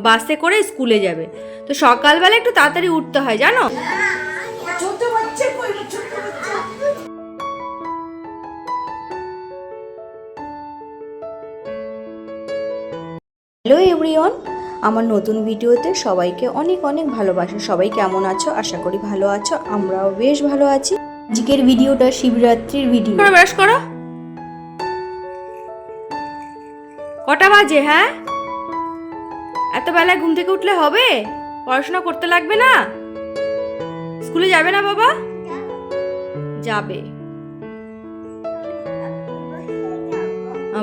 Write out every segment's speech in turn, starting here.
বাসে করে স্কুলে যাবে। তো সকালবেলা একটু তাড়াতাড়ি উঠতে হয় জানো। হ্যালো এভরিওয়ান, আমার নতুন ভিডিওতে সবাইকে অনেক অনেক ভালোবাসা। সবাই কেমন আছো? আশা করি ভালো আছো, আমরাও বেশ ভালো আছি। আজকের ভিডিওটা শিবরাত্রির ভিডিও। ব্রাশ করো। কটা বাজে? হ্যাঁ, এত বেলায় ঘুম থেকে উঠলে হবে? পড়াশোনা করতে লাগবে না? স্কুলে যাবে না বাবা? যাবে,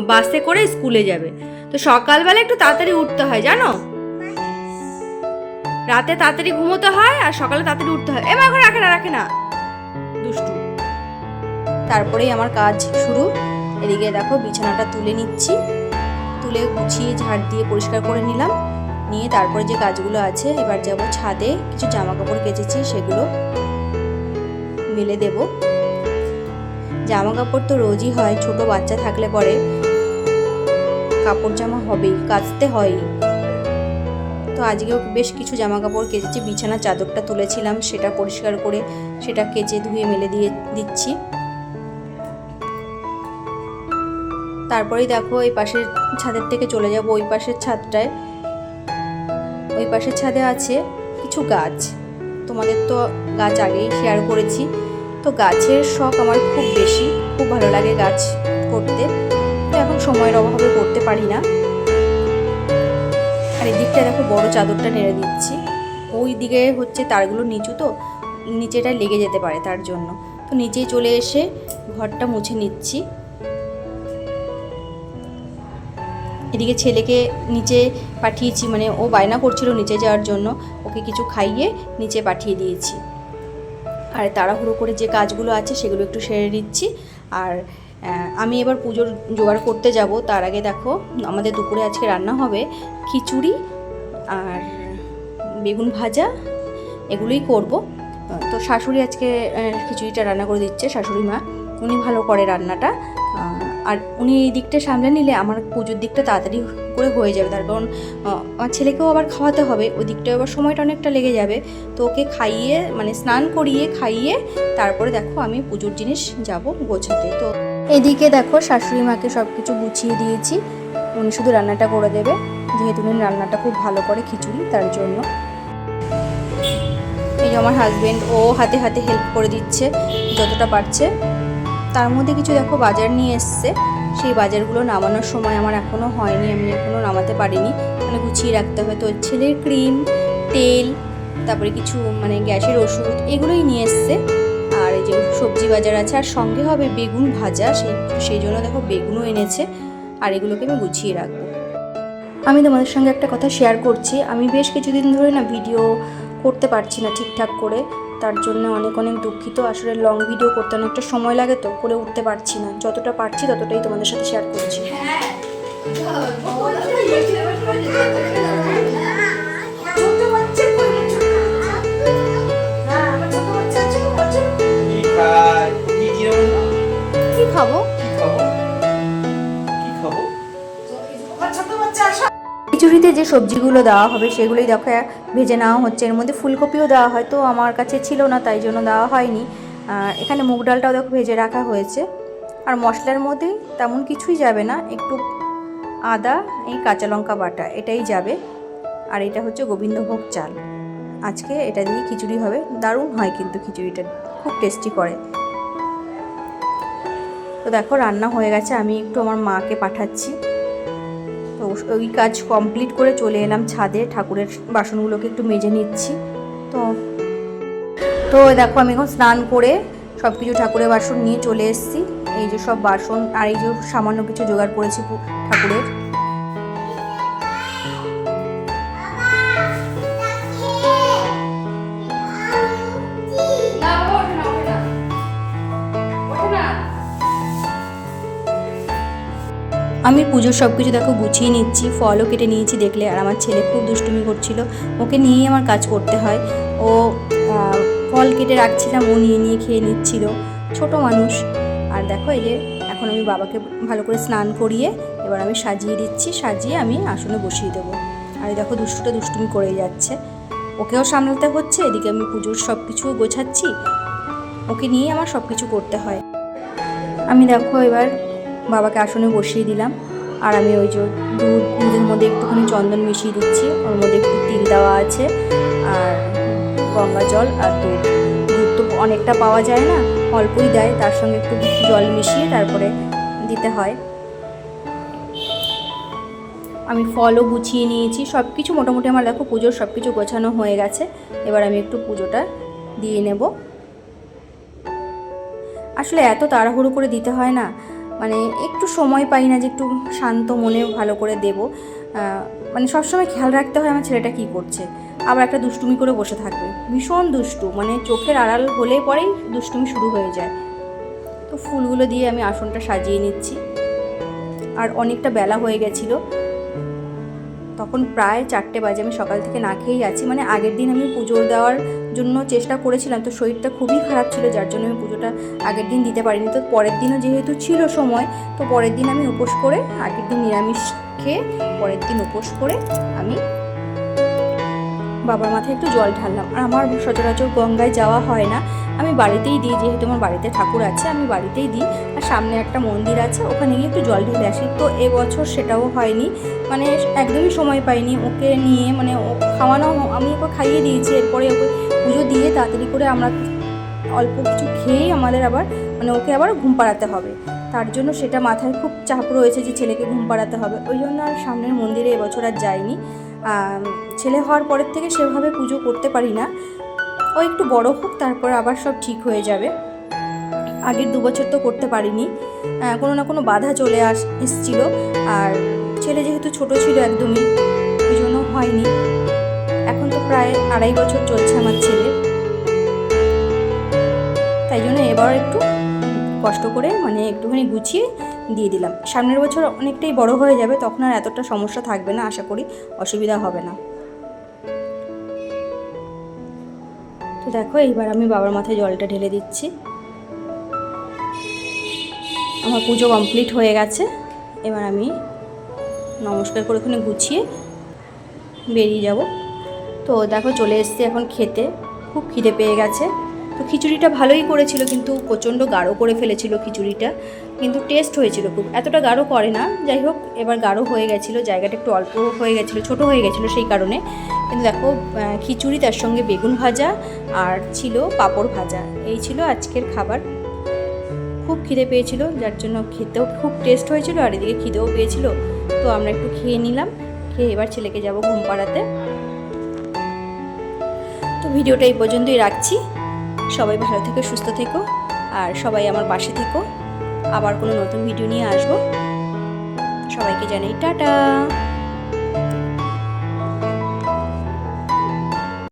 বাসে করে স্কুলে যাবে। তো সকালবেলা একটু তাড়াতাড়ি উঠতে হয় জানো। রাতে তাড়াতাড়ি ঘুমোতে হয় আর সকালে তাড়াতাড়ি উঠতে হয়। এবার এখন রাখে না দুষ্টু। তারপরেই আমার কাজ শুরু। এদিকে দেখো বিছানাটা তুলে নিচ্ছি, তুলে গুছিয়ে ঝাড় দিয়ে পরিষ্কার করে নিলাম। নিয়ে তারপরে যে কাজগুলো আছে, এবার যাব ছাদে। কিছু জামা কাপড় কেচেছি সেগুলো মেলে দেব। জামা কাপড় তো রোজই হয়, ছোট বাচ্চা থাকলে পরে কাপড় জামা হবেই, কাচতে হয়। তো আজকেও বেশ কিছু জামা কাপড় কেচেছি। বিছানার চাদরটা তুলেছিলাম, সেটা পরিষ্কার করে সেটা কেচে ধুয়ে মেলে দিয়ে দিচ্ছি। তারপরেই দেখো এই পাশের ছাদের থেকে চলে যাব ওই পাশের ছাদটায়। ওই পাশের ছাদে আছে কিছু গাছ, তোমাদের তো গাছ আগেই শেয়ার করেছি। তো গাছের শখ আমার খুব বেশি, খুব ভালো লাগে গাছ করতে। তো এখন সময়ের অভাবে করতে পারি না। আর এদিকটা দেখো বড় চাদরটা নেড়ে দিচ্ছি। ওই দিকে হচ্ছে তারগুলো নিচু, তো নিচেটা লেগে যেতে পারে, তার জন্য। তো নিচেই চলে এসে ঘরটা মুছে নিচ্ছি। এদিকে ছেলেকে নিচে পাঠিয়েছি, মানে ও বায়না করছিল নিচে যাওয়ার জন্য, ওকে কিছু খাইয়ে নিচে পাঠিয়ে দিয়েছি। আর তাড়াহুড়ো করে যে কাজগুলো আছে সেগুলো একটু সেরে নিচ্ছি। আর আমি এবার পুজোর জোগাড় করতে যাব। তার আগে দেখো আমাদের দুপুরে আজকে রান্না হবে খিচুড়ি আর বেগুন ভাজা, এগুলোই করব। তো শাশুড়ি আজকে খিচুড়িটা রান্না করে দিচ্ছে, শাশুড়ি মা। উনি ভালো করে রান্নাটা, আর উনি এই দিকটা সামলে নিলে আমার পুজোর দিকটা তাড়াতাড়ি করে হয়ে যাবে। তার কারণ আমার ছেলেকেও আবার খাওয়াতে হবে, ওই দিকটায় আবার সময়টা অনেকটা লেগে যাবে। তো ওকে খাইয়ে, মানে স্নান করিয়ে খাইয়ে তারপরে দেখো আমি পুজোর জিনিস যাব গোছাতে। তো এদিকে দেখো শাশুড়ি মাকে সব কিছু গুছিয়ে দিয়েছি, উনি শুধু রান্নাটা করে দেবে, যেহেতু উনি রান্নাটা খুব ভালো করে খিচুড়ি, তার জন্য। এই যে আমার হাজব্যান্ড, ও হাতে হাতে হেল্প করে দিচ্ছে যতটা পারছে। তার মধ্যে কিছু দেখো বাজার নিয়ে এসছে, সেই বাজারগুলো নামানোর সময় আমার এখনও হয়নি, আমি এখনও নামাতে পারিনি, মানে গুছিয়ে রাখতে হয়। তো ছেলের ক্রিম, তেল, তারপরে কিছু মানে গ্যাসের ওষুধ, এগুলোই নিয়ে এসছে। আর এই যে সবজি বাজার আছে, আর সঙ্গে হবে বেগুন ভাজা, সেই জন্য দেখো বেগুনও এনেছে। আর এগুলোকে আমি গুছিয়ে রাখবো। আমি তোমাদের সঙ্গে একটা কথা শেয়ার করছি, আমি বেশ কিছুদিন ধরে না ভিডিও করতে পারছি না ঠিকঠাক করে, তার জন্য অনেক অনেক দুঃখিত। আসলে লং ভিডিও করতে অনেকটা সময় লাগে, তো করে উঠতে পারছি না। যতটা পারছি ততটাই তোমাদের সাথে শেয়ার করছি। কি খাবো? খিচুড়িতে যে সবজিগুলো দেওয়া হবে সেগুলোই দেখো ভেজে নেওয়া হচ্ছে। এর মধ্যে ফুলকপিও দেওয়া হয়, তো আমার কাছে ছিল না, তাই জন্য দেওয়া হয়নি। আর এখানে মুগ ডালটাও দেখো ভেজে রাখা হয়েছে। আর মশলার মধ্যে তেমন কিছুই যাবে না, একটু আদা, এই কাঁচা লঙ্কা বাটা, এটাই যাবে। আর এটা হচ্ছে গোবিন্দভোগ চাল। আজকে এটা দিয়ে খিচুড়ি হবে, দারুণ হয় কিন্তু খিচুড়িটা, খুব টেস্টি করে। তো দেখো রান্না হয়ে গেছে, আমি একটু আমার মাকে পাঠাচ্ছি। তো ওই কাজ কমপ্লিট করে চলে এলাম ছাদে, ঠাকুরের বাসনগুলোকে একটু মেজে নিচ্ছি। তো দেখো আমি এখন স্নান করে সব কিছু ঠাকুরের বাসন নিয়ে চলে এসেছি। এই যে সব বাসন, আর এই যে সামান্য কিছু জোগাড় করেছি ঠাকুরের। আমি পুজোর সব কিছু দেখো গুছিয়ে নিচ্ছি, ফলও কেটে নিয়েছি দেখলে। আর আমার ছেলে খুব দুষ্টুমি করছিল, ওকে নিয়েই আমার কাজ করতে হয়। ও ফল কেটে রাখছিলাম, ও নিয়ে নিয়ে খেয়ে নিচ্ছিল, ছোট মানুষ। আর দেখো এই যে এখন আমি বাবাকে ভালো করে স্নান করিয়ে এবার আমি সাজিয়ে দিচ্ছি, সাজিয়ে আমি আসনে বসিয়ে দেবো। আর এই দেখো দুষ্টুটা দুষ্টুমি করেই যাচ্ছে, ওকেও সামলাতে হচ্ছে, এদিকে আমি পুজোর সব কিছু গোছাচ্ছি, ওকে নিয়েই আমার সব কিছু করতে হয়। আমি দেখো এবার বাবাকে আসনে বসিয়ে দিলাম, আর আমি ওই যে দুধের মধ্যে একটুখানি চন্দন মিশিয়ে দিচ্ছি, ওর মধ্যে একটু তিল দেওয়া আছে, আর গঙ্গা জল আর দুধ। দুধ তো অনেকটা পাওয়া যায় না, অল্পই দেয়, তার সঙ্গে একটু জল মিশিয়ে তারপরে দিতে হয়। আমি ফলও গুছিয়ে নিয়েছি, সব কিছু মোটামুটি আমার দেখো পুজোর সব কিছু গোছানো হয়ে গেছে। এবার আমি একটু পুজোটা দিয়ে নেব। আসলে এত তাড়াহুড়ো করে দিতে হয় না, মানে একটু সময় পাই না যে একটু শান্ত মনে ভালো করে দেব। মানে সবসময় খেয়াল রাখতে হয় আমার ছেলেটা কী করছে, আবার একটা দুষ্টুমি করে বসে থাকবে, ভীষণ দুষ্টু, মানে চোখের আড়াল হলে পরেই দুষ্টুমি শুরু হয়ে যায়। তো ফুলগুলো দিয়ে আমি আসনটা সাজিয়ে নিচ্ছি। আর অনেকটা বেলা হয়ে গেছিলো, তখন প্রায় 4টে বাজে, আমি সকাল থেকে না খেয়েই আছি। মানে আগের দিন আমি পুজো দেওয়ার জন্য চেষ্টা করেছিলাম, তো শরীরটা খুবই খারাপ ছিল, যার জন্য আমি পুজোটা আগের দিন দিতে পারিনি। তো পরের দিনও যেহেতু ছিল সময়, তো পরের দিন আমি উপোস করে, আগের দিন নিরামিষ খেয়ে পরের দিন উপোস করে আমি বাবার মাথায় একটু জল ঢাললাম। আর আমার সচরাচর গঙ্গায় যাওয়া হয় না, আমি বাড়িতেই দিই, যেহেতু আমার বাড়িতে ঠাকুর আছে আমি বাড়িতেই দিই। আর সামনে একটা মন্দির আছে, ওখানে গিয়ে একটু জল ঢেলে আসি। তো এবছর সেটাও হয়নি, মানে একদমই সময় পাইনি ওকে নিয়ে, মানে ও খাওয়ানো, আমি ওকে খাইয়ে দিয়েছি, এরপরে ওকে পুজো দিয়ে তাড়াতাড়ি করে আমরা অল্প কিছু খেয়েই আমাদের আবার মানে ওকে আবার ঘুম পাড়াতে হবে। তার জন্য সেটা মাথায় খুব চাপ রয়েছে যে ছেলেকে ঘুম পাড়াতে হবে, ওই জন্য আর সামনের মন্দিরে এবছর আর যাইনি। ছেলে হওয়ার পরের থেকে সেভাবে পুজো করতে পারি না, ও একটু বড় হোক তারপর আবার সব ঠিক হয়ে যাবে। আগের 2 বছর তো করতে পারিনি, কোনো না কোনো বাধা চলে এসেছিলো, আর ছেলে যেহেতু ছোট ছিল একদমই, ওই জন্য হয়নি। এখন তো প্রায় 2.5 বছর চলছে আমার ছেলে, তাই জন্য এবার একটু কষ্ট করে মানে একটুখানি গুছিয়ে দিয়ে দিলাম। সামনের বছর অনেকটাই বড় হয়ে যাবে, তখন আর এতটা সমস্যা থাকবে না, আশা করি অসুবিধা হবে না। তো দেখো এইবার আমি বাবার মাথায় জলটা ঢেলে দিচ্ছি। আমার পুজো কমপ্লিট হয়ে গেছে, এবার আমি নমস্কার করে ওখানে গুছিয়ে বেরিয়ে যাব। তো দেখো চলে এসছি এখন খেতে, খুব খিদে পেয়ে গেছে। তো খিচুড়িটা ভালোই করেছিল, কিন্তু প্রচণ্ড গাঢ় করে ফেলেছিল খিচুড়িটা, কিন্তু টেস্ট হয়েছিল খুব, এতটা গাঢ় করে না, যাই হোক এবার গাঢ় হয়ে গেছিলো, জায়গাটা একটু অল্প হয়ে গেছিলো, ছোট হয়ে গেছিলো সেই কারণে। কিন্তু দেখো খিচুড়ি, তার সঙ্গে বেগুন ভাজা আর ছিল পাঁপড় ভাজা, এই ছিল আজকের খাবার। খুব খিদে পেয়েছিল, যার জন্য খেতেও খুব টেস্ট হয়েছিল, আর এদিকে খিদেও পেয়েছিল। তো আমরা একটু খেয়ে নিলাম, খেয়ে এবার ছেলেকে যাব ঘুম পাড়াতে। তো ভিডিওটা এই পর্যন্তই রাখছি। সবাই ভালো থেকো, সুস্থ থেকো, আর সবাই আমার পাশে থেকো। আবার কোনো নতুন ভিডিও নিয়ে আসবো। সবাইকে জানাই টাটা।